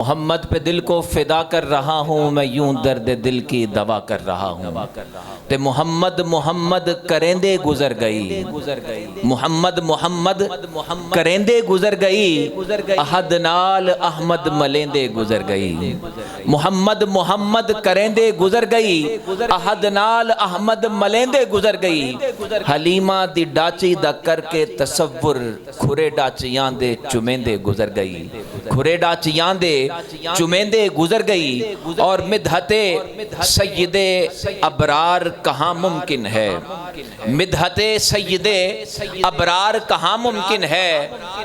मोहम्मद पे दिल को फिदा कर रहा हूँ मैं, यूं दर्द दिल की दवा कर रहा हूँ। ते मोहम्मद मोहम्मद करेंदे गुजर गई, मोहम्मद मोहम्मद करेंदे गुजर गई, अहद नाल अहमद मलेंदे गुजर गई। मोहम्मद मोहम्मद करेंदे गुजर गई, अहद नाल अहमद मलेंदे गुजर गई। हलीमा दी डाची दा करके तसव्वुर, खुरे डाचियां दे चुमेंदे गुजर गई, खुरे डाचियां दे चुमेंदे गुजर गई। और मिदहते सय्यदे अबरार कहाँ मुमकिन है, मिदहते सय्यदे अबरार कहाँ मुमकिन है।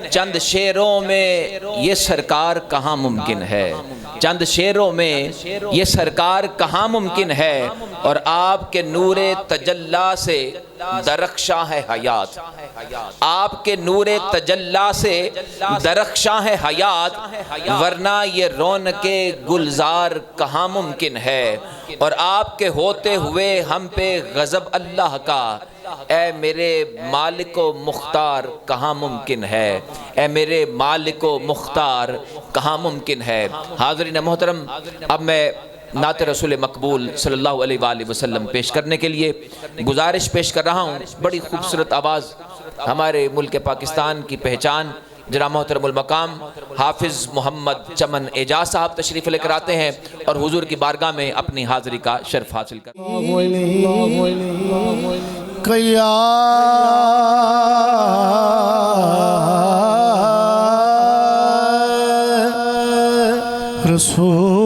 चंद शेरों में ये सरकार कहाँ मुमकिन है, चंद शेरों में ये सरकार कहाँ मुमकिन है। और आपके नूरे तजल्ला से दरख्शा है हयात, आपके नूरे तजल्ला से दरख्शा है हयात, वरना ये रौनके गुलजार कहाँ मुमकिन है। और आपके होते हुए हम पे गज़ब अल्लाह का, ए मेरे मालिको मुख्तार कहाँ मुमकिन है, ए मेरे मालिको मुख्तार कहाँ मुमकिन है। हाज़रीन मोहतरम, अब मैं नात रसूल मकबूल सल्लल्लाहु अलैहि वसल्लम पेश करने के लिए गुजारिश पेश कर रहा हूँ। बड़ी खूबसूरत आवाज़, हमारे मुल्क पाकिस्तान की पहचान जनाब मोहतरमुल मकाम हाफिज़ मोहम्मद चमन एजाज साहब तशरीफ़ लेकर आते हैं और हुजूर की बारगाह में अपनी हाज़िरी का शर्फ हासिल कर। रसूल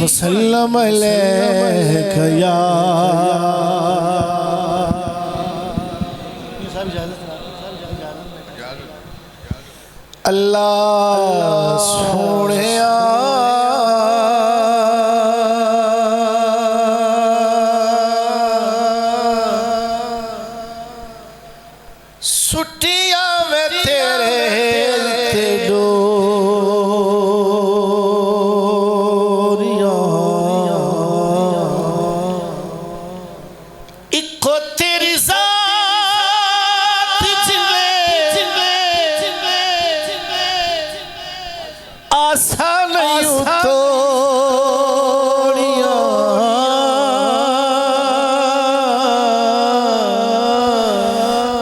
वसल्लम अलैका या अल्लाह सोहणिया सुटिया में तेरे ते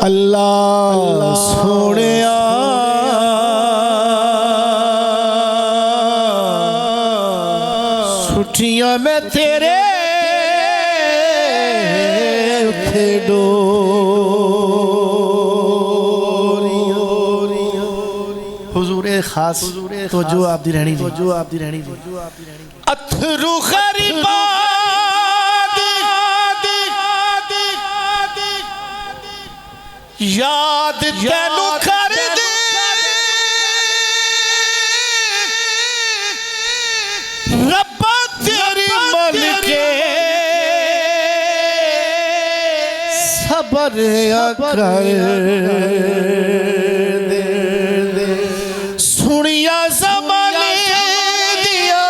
अल्लाह सोहणिया सुटियां में तेरे उथे डोरियां। हुजूरे खास तो जो आप दी रहनी, तो जो आप दी रहनी, अथरू खरीबा याद तेनू कर दे रब्बा तेरी मलके सबर कर दे। सुनिया ज़माने दिया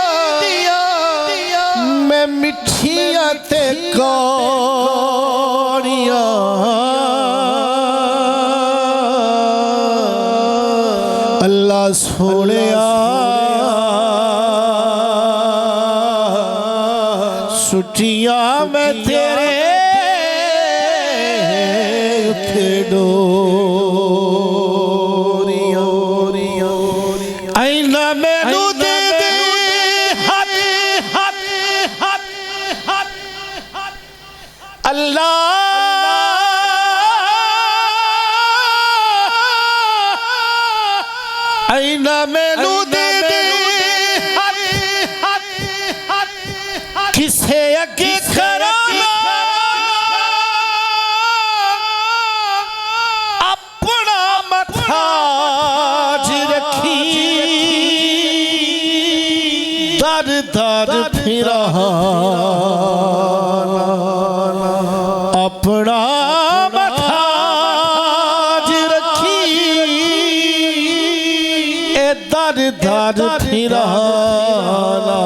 मैं मिठिया ते कौड़ियां, अल्लाह सोहणिया सुटियां में तेरे उथे डोरियां। आईना मैनू दे दे हाथ हाथ हाथ हाथ अल्लाह आईना मैनू दे दे किसे अगे खड़ा अपना मथाज रखी, दर दर फिरा अपना मथाज रखी, दर दर फिराना।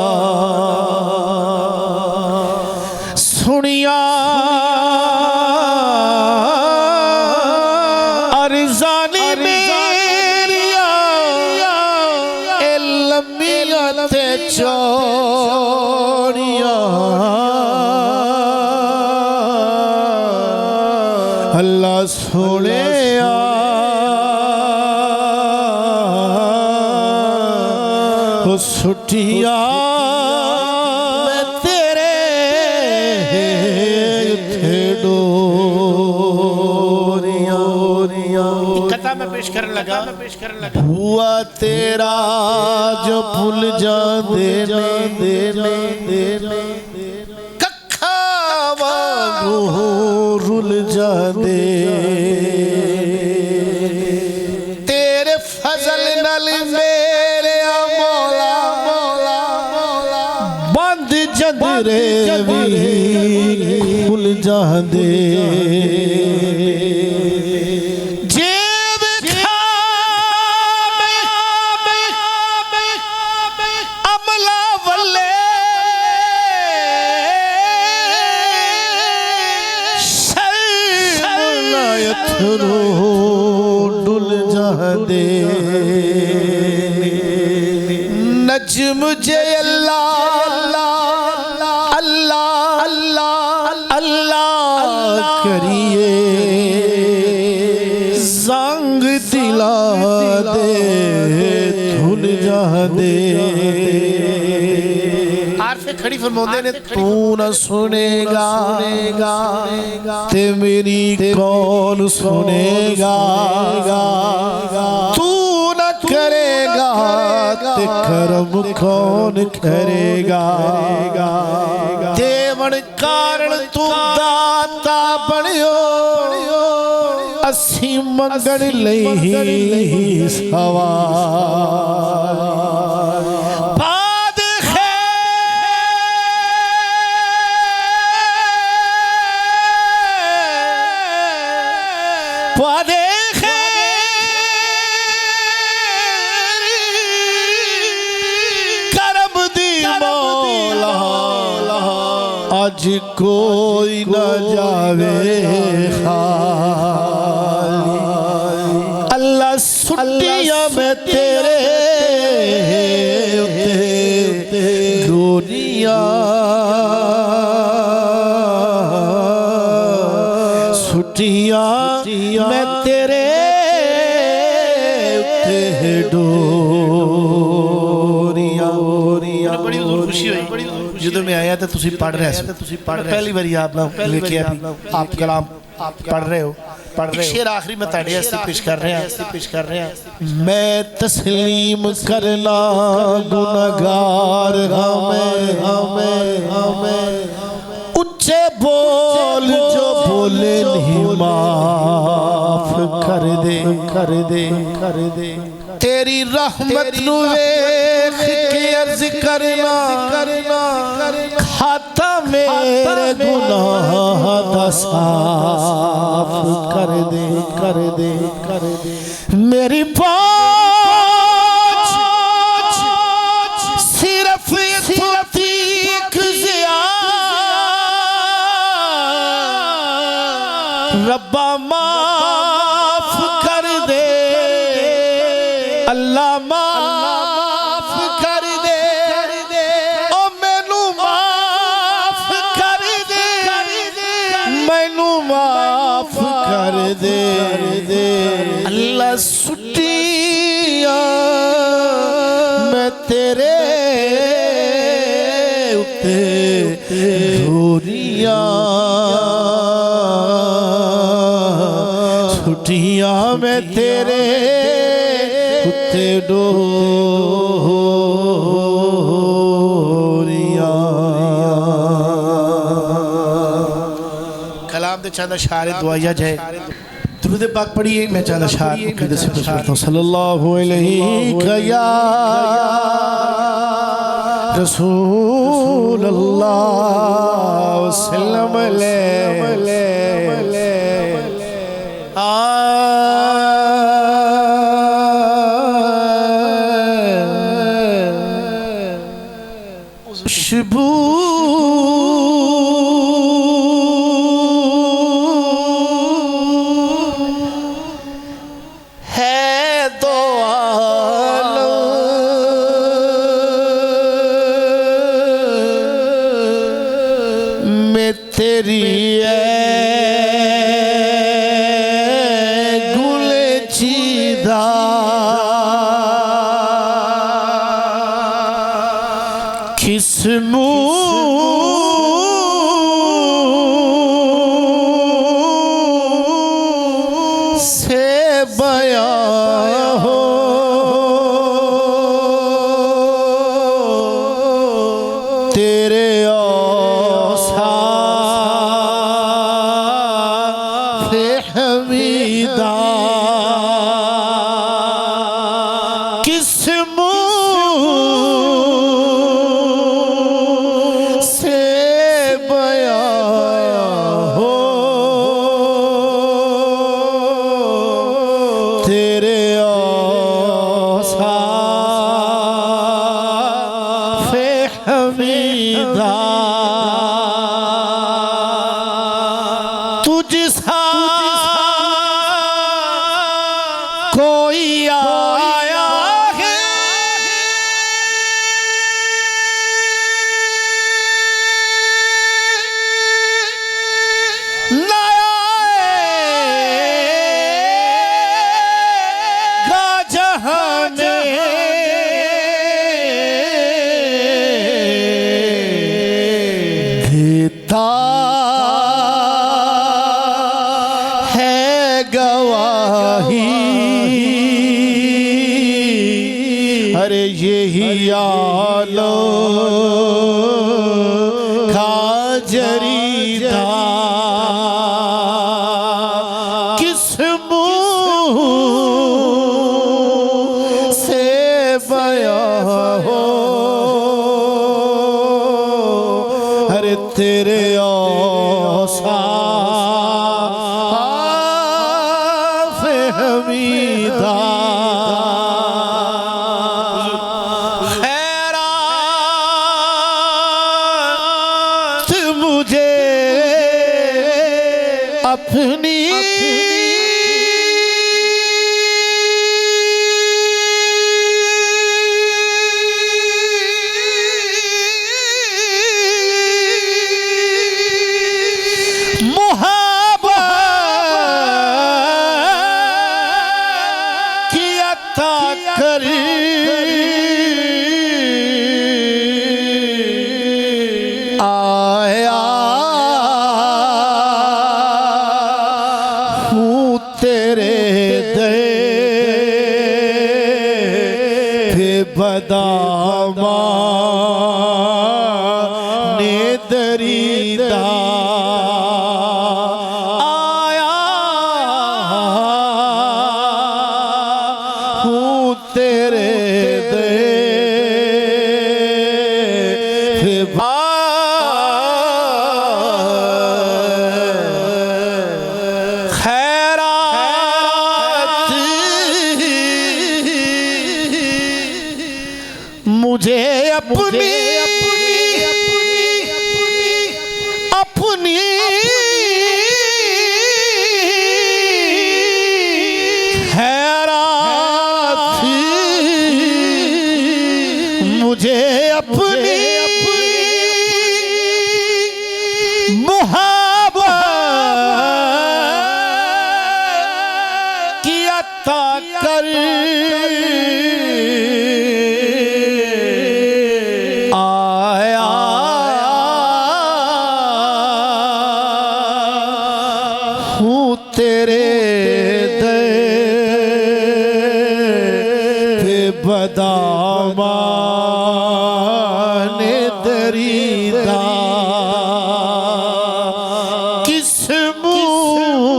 छुट्टियां मैं तेरे कथा में पेश करने लगा हुआ तेरा जो भूल जा दे कखा वांगू रुल जा दे तेरे फजल नल मेरे मौला बंद जंदरे भी खुल जा दे डुल जा दे नज्म मुझे अल्लाह अल्लाह अल्लाह अल्लाह करिए जंग दिला दे धुल जा दे खड़ी फरमाते ने तू न सुनेगा ते मेरी कौन सुनेगा तू न करेगा ते करम कौन करेगा देवन कारण तू दाता बनियो असी मंगण लई सवाल आज कोई न जावे खाली अल्लाह सुट्टियां में तेरे गोरियां सुट्टियां में तेरे डोरियां बड़ी खुशी हुई ਜਦੋਂ मैं आया तो तुसी पढ़ रहे थे पहली बारी आप लेके आप कलाम पढ़ रहे हो शेर आखिरी में ताड़े पेश कर रहे हैं मैं तस्लीम करना गुनहगार हमें उच्चे बोल जो बोले नहीं माफ कर दे तेरी रहमत नु वेख के अर्ज करना खाता मेरे गुनाह दा साफ कर दे मेरी पहुंच सिर्फ तौफीक ज़िया रब्बा माफ कर दे अल्लाह माफ कर दे ओ मैनू माफ कर दे मैनू माफ कर दे अल्लाह सुट्टियां मैं तेरे उते गोरियां सुट्टियां मैं तेरे उते डोरियां कलाम दे चंद अशार दुआया जाए दुरूद पाक पढ़िए मैं चंद अशार अकीदत से पेश करता हूं सल्लल्लाहु अलैहि या रसूल अल्लाह वसल्लम खुशबू है दो आलम में तेरी गुल चीदा से बयां हो तेरे औसाफ हमीदा किस मुंह से बयां हो तेरे औसाफ हमीदा तुझसा कोई आया है ना आएगा जहां में देता है गवाही अरे यही आलो का जरीदा किस मुंह से बयां हो अरे तेरे औसाफ हमीदा खैरात मुझे अपनी मोहब्बत की अता कर आया हूँ तेरे दर पे बदामाने दरीदा आया हूँ तेरे दर पे खैरात मुझे अपनी अपनी खैरात मुझे अपनी मोहब्बत की अता कर आया हूँ तेरे दर पे बदामाने दरीदा किस मुंह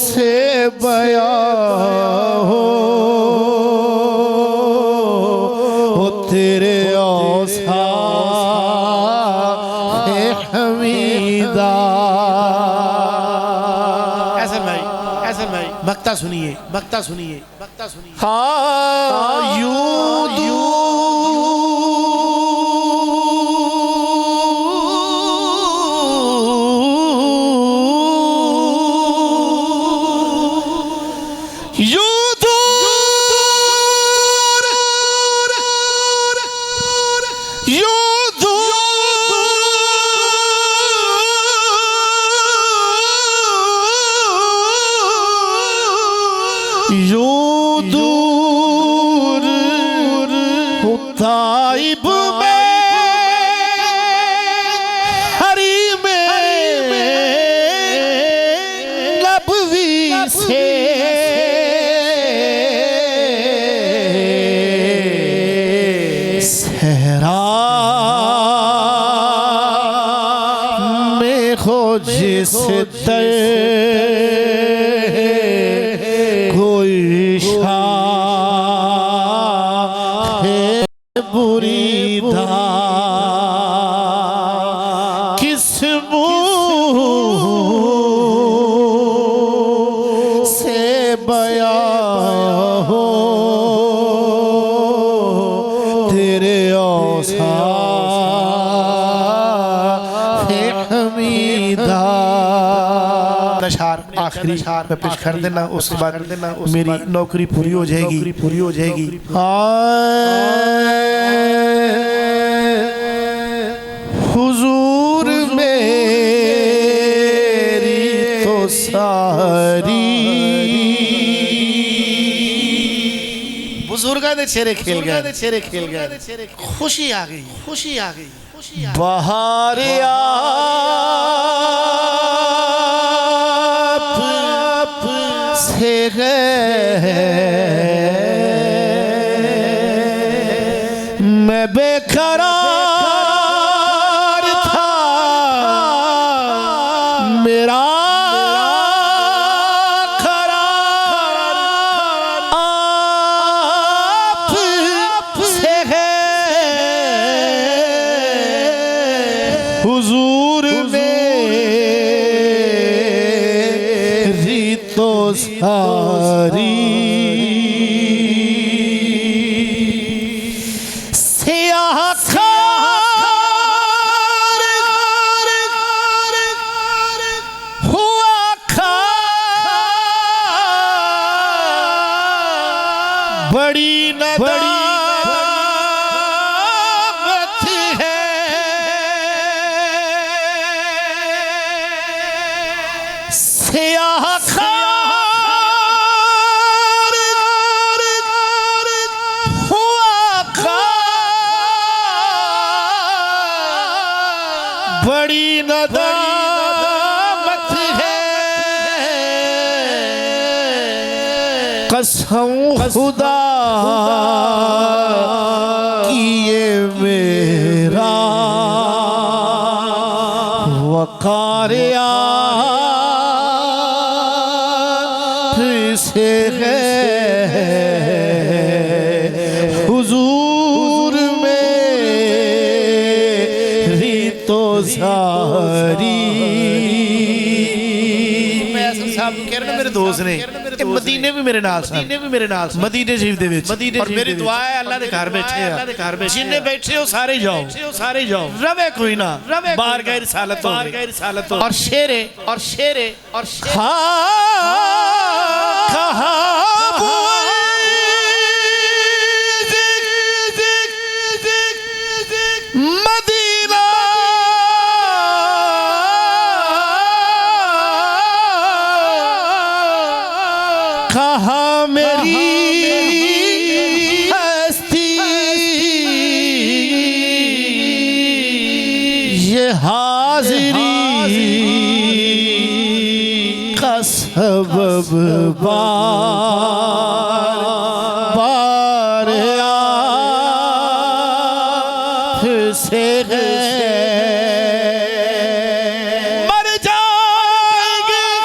से बयां हो तेरे औसाफ हमीदा ऐसा भाई बक्ता सुनिए हाँ यूं यूं दूर हो ताइब में हरी में नबवी से सहरा में हो जिस दर कोई शाह बुरी धा किस मुंह से बयां हो तेरे औसाफ हमीदा। आखिरी मैं पेश कर देना, उसके बाद मेरी नौकरी पूरी हो जाएगी। हुजूर मेरी तो सारी बुजुर्गां दे चेहरे खेल गए, खुशी आ गई बाहर आप से मैं बेकरार था, मेरा करार आप से है। हुजूर मेरी तो सारी बड़ी नदामत है सियाह खार हुआ खार बड़ी नदामत है। कसम खुदा की ये मेरा वकार से है। हुजूर मेरी तो सारी साहब कह रहे मेरे दोस्त ने मदीने भी मेरे नाल मदीने शरीफ दे विच और मेरी दुआ है अल्लाह दे घर बैठे हैं जिन्ने बैठे हो सारे जाओ रवे कोई ना बारगाह रिसालत और शेरे कहा मदीना कहा मेरी हस्ती ये हाजिरी का सबब बार आप से है। मर जाएंगे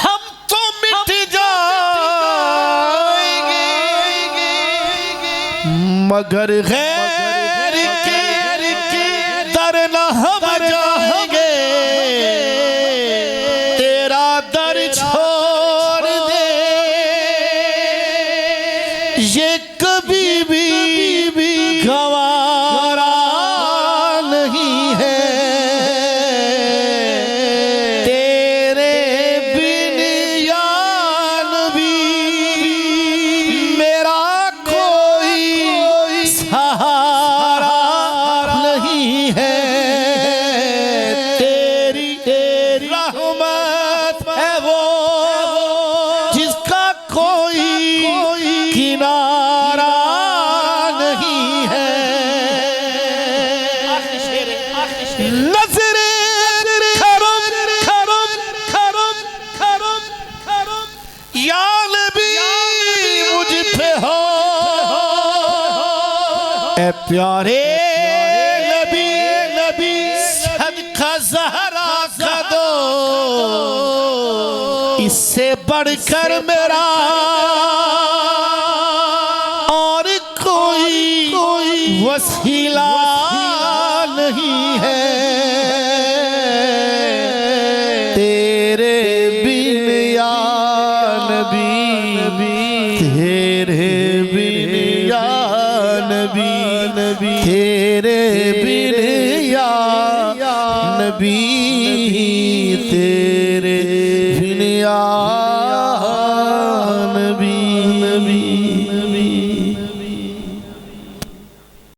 हम तो मिट जाएंगे मगर गैर के दर न हम जाएंगे। तेरा दर छोड़ दे ये कभी भी गवारा नहीं है। तेरे बिन या नबी मेरा कोई सहारा नहीं है। तेरी रहमत है वो जिसका कोई किनारा ए प्यारे नबी नबी सदका ज़हरा का दो, इससे बढ़कर मेरा और कोई वसीला नहीं है। तेरे बिन या नबी, तेरे बिन या नबी, तेरे बिन या नबी, तेरे बिन या